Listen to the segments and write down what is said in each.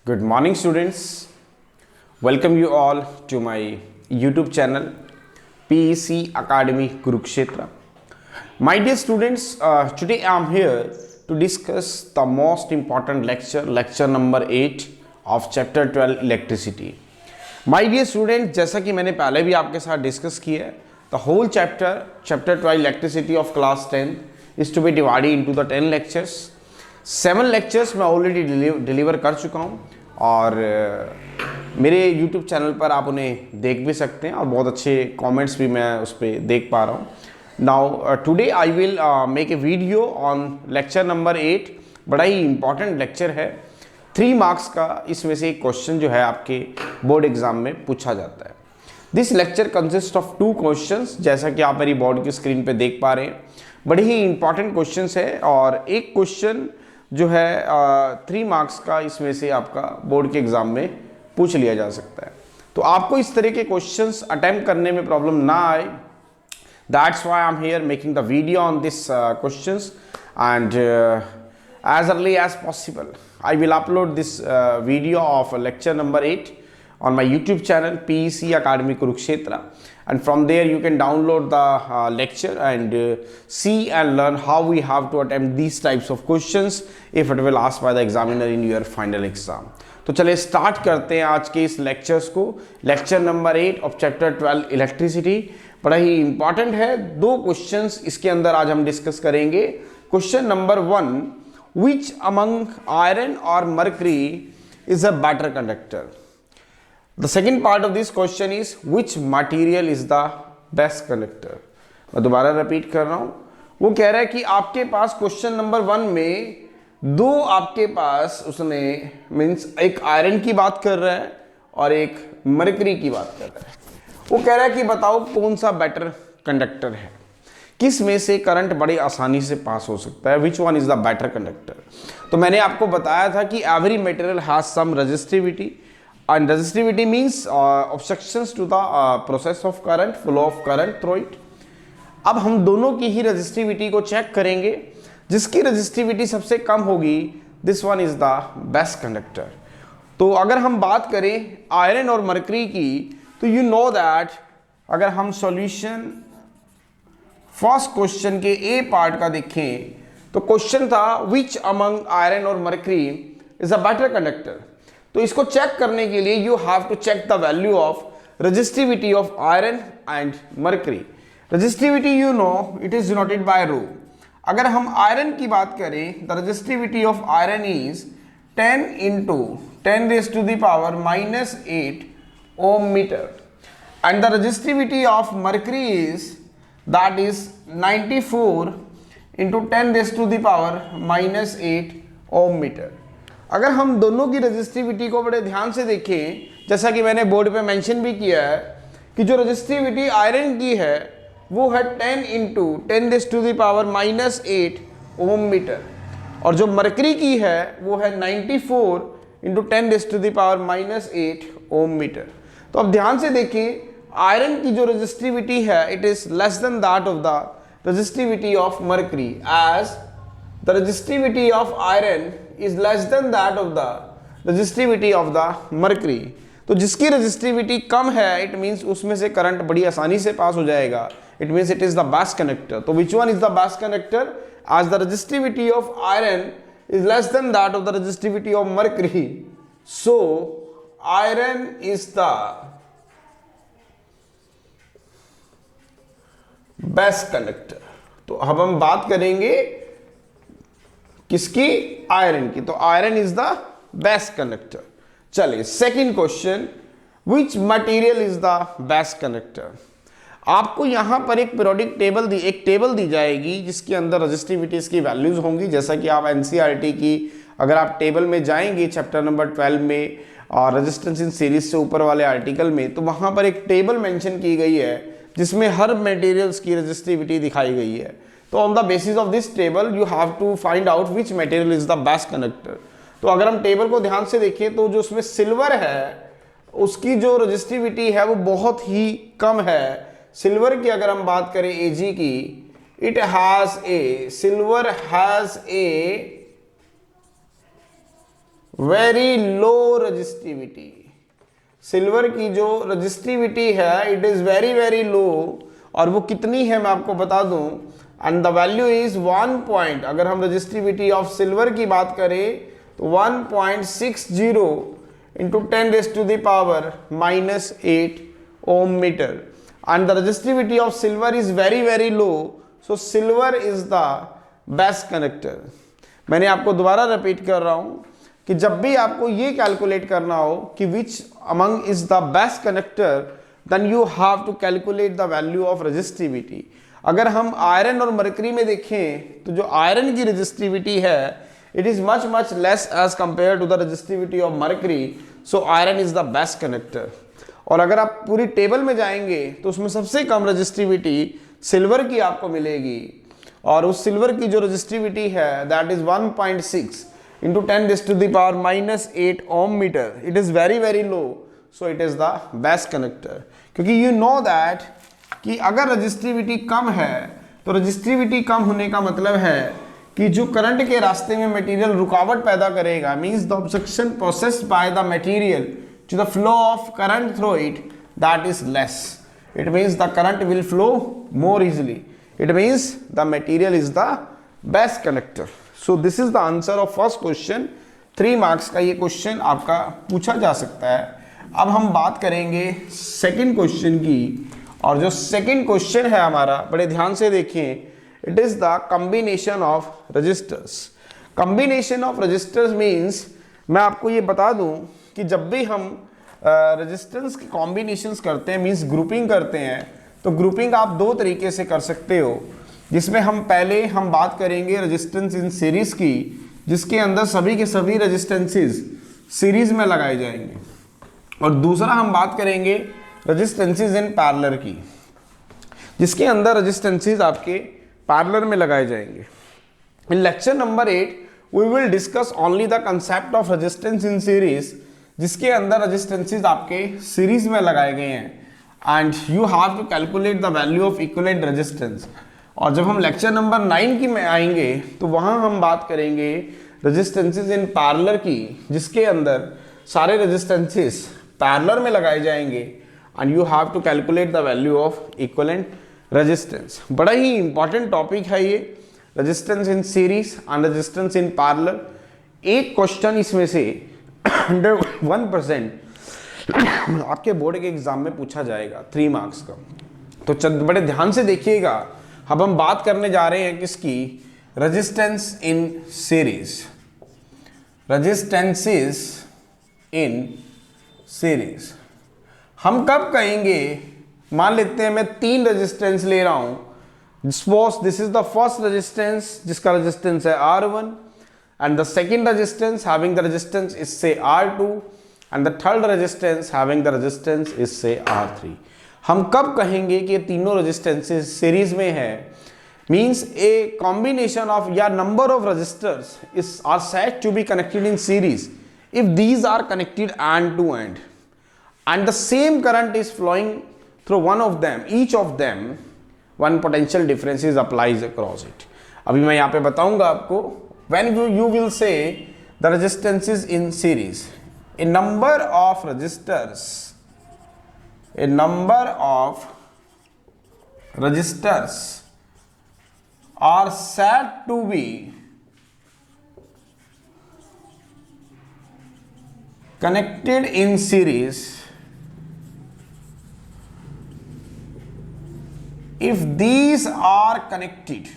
Good morning, students. Welcome you all to my YouTube channel, PEC Academy Kurukshetra. My dear students, today I am here to discuss the most important lecture number 8 of chapter 12 electricity. My dear students, जैसा कि मैंने पहले भी आपके साथ discuss किया है, the whole chapter 12 electricity of class 10 is to be divided into the 10 lectures. 7 lectures मैं ऑलरेडी डिलीवर कर चुका हूँ और मेरे YouTube चैनल पर आप उन्हें देख भी सकते हैं और बहुत अच्छे कमेंट्स भी मैं उस पर देख पा रहा हूँ. Now today I will make a video on lecture number 8. बड़ा ही इंपॉर्टेंट लेक्चर है, 3 मार्क्स का. इसमें से एक क्वेश्चन जो है आपके बोर्ड एग्जाम में पूछा जाता है. This lecture consist of 2 questions, जैसा कि आप मेरी बोर्ड की स्क्रीन पे देख पा रहे हैं. बड़े ही इंपॉर्टेंट क्वेश्चंस है और एक क्वेश्चन जो है 3 मार्क्स का इसमें से आपका बोर्ड के एग्जाम में पूछ लिया जा सकता है. तो आपको इस तरह के क्वेश्चंस अटेम्प्ट करने में प्रॉब्लम ना आए, that's why I am here making the video on this questions and as early as possible I will upload this video of lecture number 8 on my YouTube channel PEC Academy Kurukshetra, and from there you can download the lecture and see and learn how we have to attempt these types of questions if it will asked by the examiner in your final exam. तो चलिए start करते हैं आज के इस lectures को. Lecture number 8 of chapter 12 electricity बड़ा ही इंपॉर्टेंट है. 2 क्वेश्चंस इसके अंदर आज हम डिस्कस करेंगे. Question number 1, which among iron or mercury is a better conductor? The second part of this question is which material is the best conductor? मैं दोबारा रिपीट कर रहा हूं. वो कह रहा है कि आपके पास क्वेश्चन नंबर 1 में 2 आपके पास उसने मीन्स एक आयरन की बात कर रहा है और एक मरकरी की बात कर रहा है. वो कह रहा है कि बताओ कौन सा बेटर कंडक्टर है, किस में से करंट बड़ी आसानी से पास हो सकता है, which one is the better conductor. तो मैंने आपको बताया था कि every material has some resistivity and resistivity means obstructions to the process of current, flow of current through it. अब हम दोनों की ही रेजिस्टिविटी को चेक करेंगे. जिसकी रेजिस्टिविटी सबसे कम होगी this one is the best conductor. तो अगर हम बात करें आयरन और मरकरी की, तो यू नो दैट अगर हम सॉल्यूशन फर्स्ट क्वेश्चन के ए पार्ट का देखें तो क्वेश्चन था विच अमंग आयरन और mercury is a better conductor. तो इसको चेक करने के लिए you have to check the value of resistivity of iron and mercury. Resistivity you know it is denoted by rho. अगर हम आयरन की बात करें, the resistivity of iron is 10 into 10 raised to the power -8 ohm meter, and the resistivity of mercury is that is 94 into 10 raised to the power -8 ohm meter. अगर हम दोनों की resistivity को बड़े ध्यान से देखें, जैसा कि मैंने बोर्ड पे मेंशन भी किया है कि जो रेजिस्टिविटी आयरन की है वो है 10 into 10 raised to the power -8 ohm meter, और जो मरकरी की है वो है 94 into 10 raised to the power -8 ohm meter. तो अब ध्यान से देखें, आयरन की जो रेजिस्टिविटी है it is less than that of the resistivity of mercury, as the resistivity of iron is less than that of the resistivity of the mercury. तो जिसकी रेजिस्टिविटी कम है इट मींस उसमें से करंट बड़ी आसानी से पास हो जाएगा. It means it is the best conductor. तो which one is the best conductor? As the resistivity of iron is less than that of the resistivity of mercury, so iron is the best conductor. तो अब हम बात करेंगे किसकी? Iron की. तो iron is the best conductor. चलिए second question, which material is the best conductor. आपको यहां पर एक पीरियोडिक टेबल दी जाएगी जिसके अंदर रेजिस्टिविटीज की वैल्यूज होंगी. जैसा कि आप एनसीईआरटी की अगर आप टेबल में जाएंगे चैप्टर नंबर 12 में और रेजिस्टेंस इन सीरीज से ऊपर वाले आर्टिकल में, तो वहां पर एक टेबल मेंशन की गई है जिसमें हर मटेरियल्स की रेजिस्टिविटी दिखाई गई है. तो on the basis of this table you have to find out which material is the best conductor. तो अगर हम टेबल को ध्यान से देखें तो जो उसमें सिल्वर है उसकी जो रेजिस्टिविटी है वो बहुत ही कम है. सिल्वर की अगर हम बात करें Ag की, it has a silver has a very low resistivity. Silver की जो रजिस्टिविटी है इट इज वेरी वेरी लो, और वो कितनी है मैं आपको बता दूं, and the value is 1 point, अगर हम रजिस्टिविटी ऑफ सिल्वर की बात करें तो 1.60 into 10⁻⁻8 ohm metre, and the resistivity of silver is very very low, so silver is the best connector. मैंने आपको दोबारा रिपीट कर रहा हूं कि जब भी आपको ये कैलकुलेट करना हो कि which among is the best connector, then you have to calculate the value of resistivity. अगर हम आयरन और मरकरी में देखें तो जो आयरन की रजिस्टिविटी है it is much much less as compare to the resistivity of mercury, so iron is the best connector. और अगर आप पूरी टेबल में जाएंगे तो उसमें सबसे कम रजिस्टिविटी सिल्वर की आपको मिलेगी, और उस सिल्वर की जो रजिस्टिविटी है that is 1.6 into 10⁻⁻8 ohm meter. It is very very low, so it is the best connector. क्योंकि you know that कि अगर रजिस्टिविटी कम है तो रजिस्टिविटी कम होने का मतलब है कि जो करंट के रास्ते में मटेरियल रुकावट पैदा करेगा, means the obstruction processed by the material to the flow of current through it, that is less. It means the current will flow more easily. It means the material is the best connector. So this is the answer of first question. 3 marks का ये question आपका पूछा जा सकता है. अब हम बात करेंगे सेकंड क्वेश्चन की, और जो सेकंड क्वेश्चन है हमारा, बड़े ध्यान से देखें, it is the combination of resistors. Combination of resistors means, मैं आपको ये बता दूं कि जब भी हम रेजिस्टेंस के कॉम्बिनेशंस करते हैं, मीन्स ग्रुपिंग करते हैं, तो ग्रुपिंग आप 2 तरीके से कर सकते हो, जिसमें हम बात करेंगे रेजिस्टेंस इन सीरीज की, जिसके अंदर सभी के सभी रेजिस्टेंसेस सीरीज में लगाए जाएंगे, और दूसरा हम बात करेंगे रेजिस्टेंसेस इन पैरेलल की, जिसके अंदर रेजिस्टेंसेस आपके पैरेलल में लगाए जाएंगे. In lecture number 8 we will discuss only the concept of resistance in series, जिसके अंदर रेजिस्टेंसेस आपके सीरीज में लगाए गए हैं, and you have to calculate the value of equivalent resistance. और जब हम लेक्चर नंबर 9 की में आएंगे तो वहां हम बात करेंगे रेजिस्टेंसेस इन पैरेलल की, जिसके अंदर सारे रेजिस्टेंसेस पैरेलल में लगाए जाएंगे, and you have to calculate the value of equivalent resistance. बड़ा ही इंपॉर्टेंट टॉपिक है ये, resistance in series and resistance in parallel. एक क्वेश्चन इसमें से 100% आपके बोर्ड के एग्जाम में पूछा जाएगा 3 मार्क्स का. तो बड़े ध्यान से देखिएगा. अब हम बात करने जा रहे हैं किसकी, resistance in series. Resistances in series हम कब कहेंगे, मान लेते हैं मैं 3 रेजिस्टेंस ले रहा हूं. Suppose this is the first resistance जिसका रेजिस्टेंस है R1, and the second resistance having the resistance is से R2, and the third resistance having the resistance is से R3. हम कब कहेंगे कि ये तीनों रेजिस्टेंसेस सीरीज में है, मींस ए कॉम्बिनेशन ऑफ या number of resistors is are said to be connected in series if these are connected end to end, and the same current is flowing through one of them, each of them one potential difference is applies across it. अभी मैं यहाँ पे बताऊंगा आपको. When you will say the resistances in series, a number of resistors are said to be connected in series if these are connected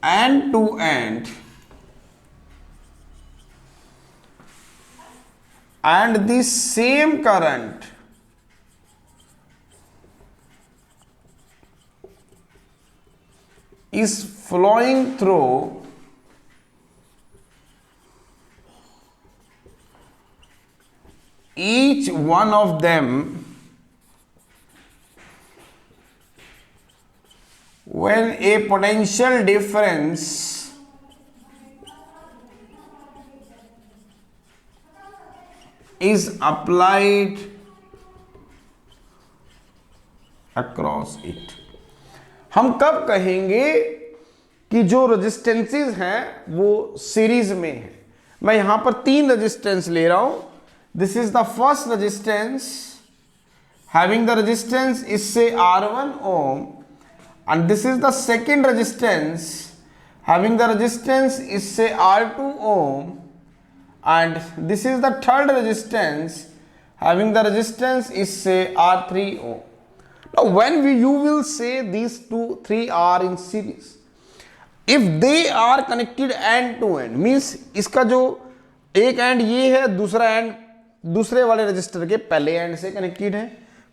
end to end and the same current is flowing through each one of them when a potential difference is applied across it. हम कब कहेंगे कि जो resistances हैं वो series में है? मैं यहां पर 3 रेजिस्टेंस ले रहा हूं। This is the first resistance having the resistance is say R1 ohm, and this is the second resistance having the resistance is say R2 ohm, and this is the third resistance having the resistance is say R3 ohm. Now when you will say these 3 are in series, if they are connected end to end, means इसका जो एक and ये है, दूसरा and दूसरे वाले register के पहले एंड से कनेक्टेड है,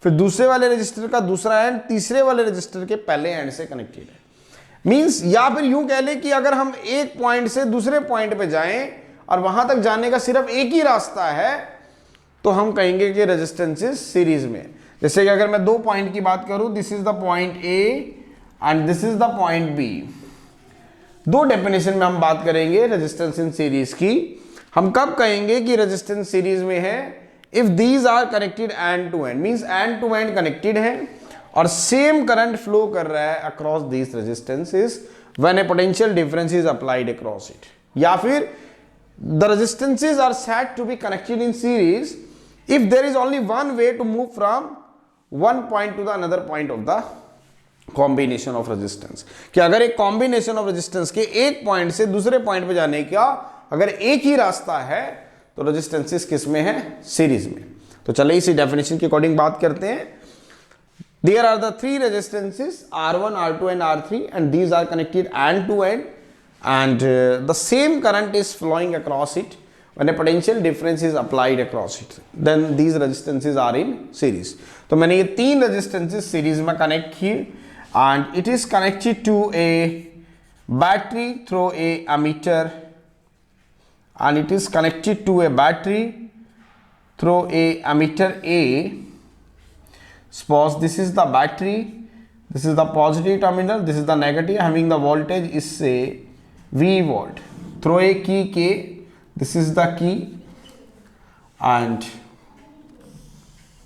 फिर दूसरे वाले रजिस्टर का दूसरा एंड तीसरे वाले रजिस्टर के पहले एंड से कनेक्टेड है। मींस या फिर यूं कह लें कि अगर हम एक पॉइंट से दूसरे पॉइंट पे जाएं और वहां तक जाने का सिर्फ एक ही रास्ता है, तो हम कहेंगे कि रेजिस्टेंसेस सीरीज में। जैसे कि अगर मैं 2 पॉइंट की बात करूं, this is the point A and this is the point B. 2 definition में हम बात करेंगे रेजिस्टेंस इन सीरीज की। हम कब कहेंगे कि रेजिस्टेंस सीरीज में है? If these are connected end to end, means end to end connected है और सेम करंट फ्लो कर रहा है across these resistances when a potential difference is applied across it. या फिर the resistances are said to be connected in series if there is only one way to move from one point to the another point of the combination of resistance. कि अगर एक combination of resistance के एक point से दूसरे point पे जाने का अगर एक ही रास्ता है, तो रेजिस्टेंसेस किस में है? सीरीज में। तो चलिए इसी डेफिनेशन के अकॉर्डिंग बात करते हैं। There are the 3 resistances R1, R2 and R3, and these are connected end to end, and the same current is flowing across it when a potential difference is applied across it, then these resistances are in series. तो मैंने ये 3 resistances series में connect किए and it is connected to a battery through a ammeter, and it is connected to a battery through a ammeter A. Suppose this is the battery, this is the positive terminal, this is the negative, having the voltage is say V volt, through a key K, this is the key, and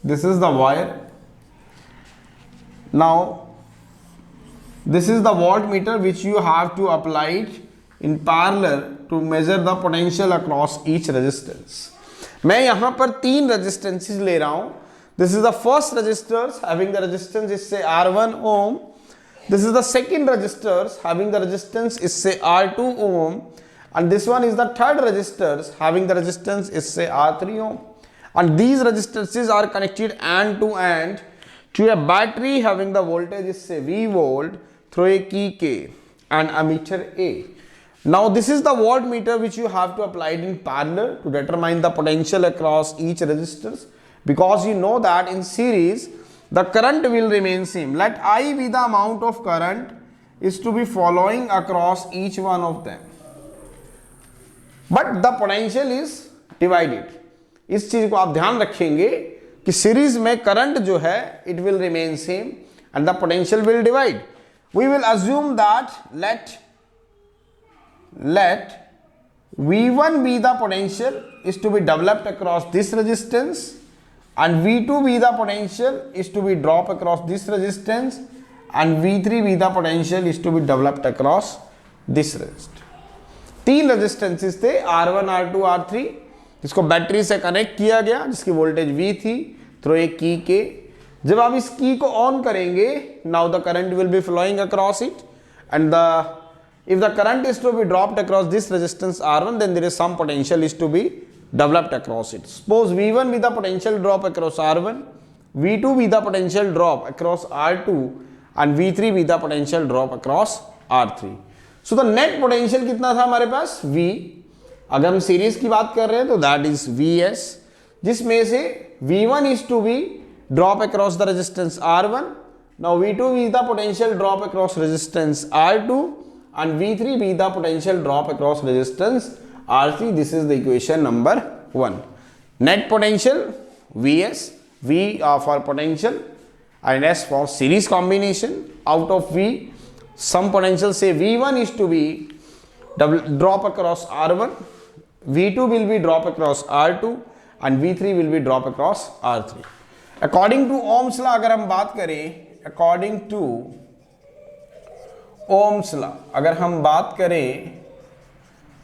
this is the wire. Now this is the voltmeter which you have to apply it in parallel to measure the potential across each resistance. मैं यहां पर 3 resistances ले रहा हूं। This is the first resistors having the resistance is say R1 ohm. This is the second resistors having the resistance is say R2 ohm, and this one is the third resistors having the resistance is say R3 ohm. And these resistances are connected end to end to a battery having the voltage is say V volt through a key K and ammeter A. Now this is the voltmeter which you have to apply it in parallel to determine the potential across each resistors, because you know that in series the current will remain same. Let I be the amount of current is to be following across each one of them, but the potential is divided. इस चीज को आप ध्यान रखेंगे कि series में current जो है it will remain same and the potential will divide. We will assume that let V1 be the potential is to be developed across this resistance, and V2 be the potential is to be dropped across this resistance, and V3 be the potential is to be developed across this resistance. 3 resistances थे R1, R2, R3, जिसको battery से connect किया गया, जिसकी voltage V थी, through एक की के। जब आप इस की को ऑन करेंगे, now the current will be flowing across it, and if the current is to be dropped across this resistance R1, then there is some potential is to be developed across it. Suppose V1 be the potential drop across R1, V2 be the potential drop across R2, and V3 be the potential drop across R3. So the net potential कितना था हमारे पास? V. अगर हम series की बात कर रहे हैं तो that is Vs, जिसमें से V1 is to be drop across the resistance R1. Now V2 is the potential drop across resistance R2, and V3 be the potential drop across resistance R3. This is the equation number 1. Net potential Vs, V for potential and S for series combination. Out of V, some potential say V1 is to be drop across R1, V2 will be drop across R2, and V3 will be drop across R3. According to Ohm's law अगर हम बात करें, according to Ohm's law अगर हम बात करें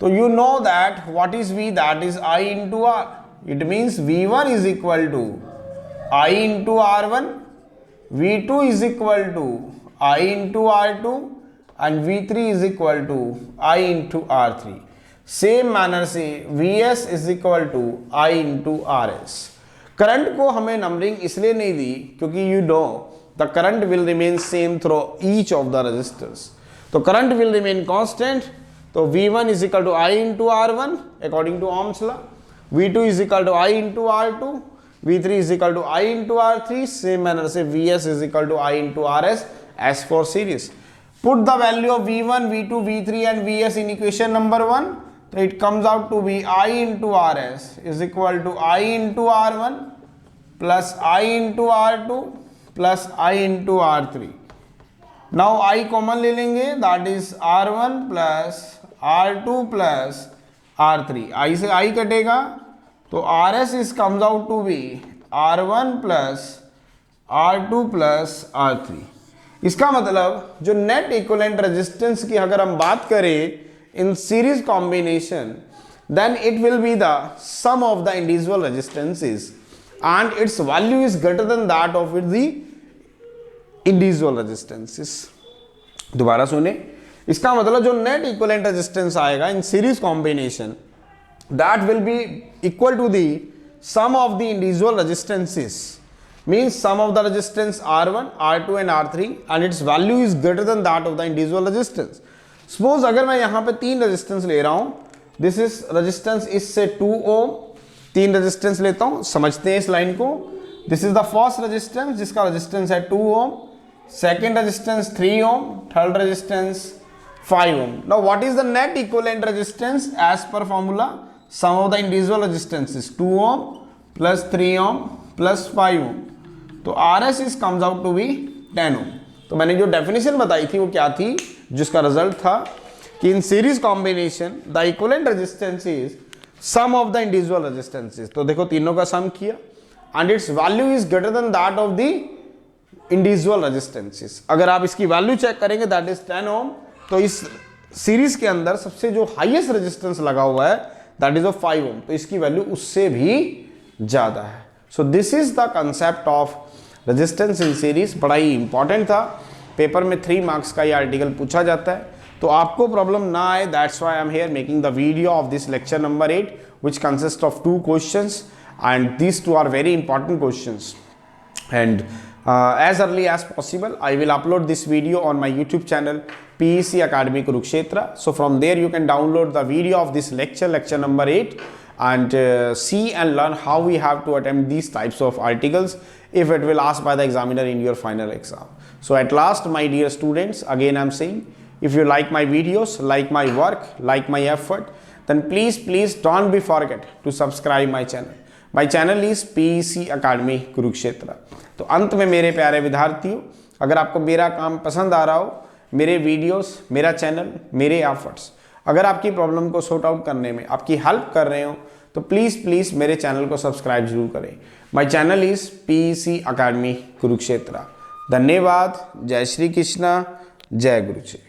तो you know that what is V, that is I into R. It means V1 is equal to I into R1, V2 is equal to I into R2 and V3 is equal to I into R3. Same manner से Vs is equal to I into Rs. Current को हमें numbering इसलिए नहीं दी क्योंकि you know the current will remain same through each of the resistors. तो current will remain constant. तो V1 is equal to I into R1 according to Ohm's law, V2 is equal to I into R2, V3 is equal to I into R3. Same manner से Vs is equal to I into Rs as for series. Put the value of V1, V2, V3 and Vs in equation number 1. So it comes out to be I into Rs is equal to I into R1 plus I into R2 plus I into R3. Now I common ले लेंगे, that is R1 plus R2 plus R3. I से I कटेगा तो Rs is comes out to be R1 plus R2 plus R3. इसका मतलब जो net equivalent resistance की अगर हम बात करें इन series combination, then it will be the sum of the individual resistances and its value is greater than that of the individual resistances. दोबारा सुने, इसका मतलब जो नेट इक्विवेलेंट रेजिस्टेंस आएगा in series combination that will be equal to the sum of the individual resistances, means sum of the resistance R1, R2 and R3 and its value is greater than that of the individual resistance. Suppose अगर मैं यहाँ पे 3 resistance ले रहा हूं, this is resistance इससे 2 ओम, 3 resistance लेता हूं, समझते हैं इस लाइन को. This is the first resistance जिसका रेजिस्टेंस है 2 ओम, second resistance 3 ohm, third resistance 5 ohm. Now what is the net equivalent resistance as per formula? Sum of the individual resistances 2 ohm plus 3 ohm plus 5 ohm. तो Rs is comes out to be 10 ohm. तो मैंने जो definition बताई थी वो क्या थी, जिसका रिजल्ट था कि in series combination the equivalent resistance is sum of the individual resistances. तो देखो तीनों का सम किया and its value is greater than that of the individual resistances. अगर आप इसकी वैल्यू चेक करेंगे दैट इज 10 ओम, तो इस सीरीज के अंदर सबसे जो हाईएस्ट रेजिस्टेंस लगा हुआ है दैट इज 5 ओम, तो इसकी वैल्यू उससे भी ज्यादा है. सो this is the concept of resistance in series. बड़ा ही इंपॉर्टेंट था, पेपर में 3 मार्क्स का ये आर्टिकल पूछा जाता है, तो आपको प्रॉब्लम ना आए that's why I am here making the video of this lecture number 8 which consist of 2 questions and these 2 are very important questions. And as early as possible I will upload this video on my YouTube channel PEC Academy Kurukshetra. So from there you can download the video of this lecture number 8 and see and learn how we have to attempt these types of articles if it will asked by the examiner in your final exam. So at last my dear students, again I am saying, if you like my videos, like my work, like my effort, then please don't be forget to subscribe my channel. My channel is PEC Academy Kurukshetra. तो अंत में मेरे प्यारे विद्यार्थियों, अगर आपको मेरा काम पसंद आ रहा हो, मेरे वीडियोस, मेरा चैनल, मेरे एफर्ट्स अगर आपकी प्रॉब्लम को सॉर्ट आउट करने में आपकी हेल्प कर रहे हो, तो प्लीज़ मेरे चैनल को सब्सक्राइब जरूर करें. My channel is PEC Academy Kurukshetra. धन्यवाद. जय श्री कृष्णा, जय गुरु जी.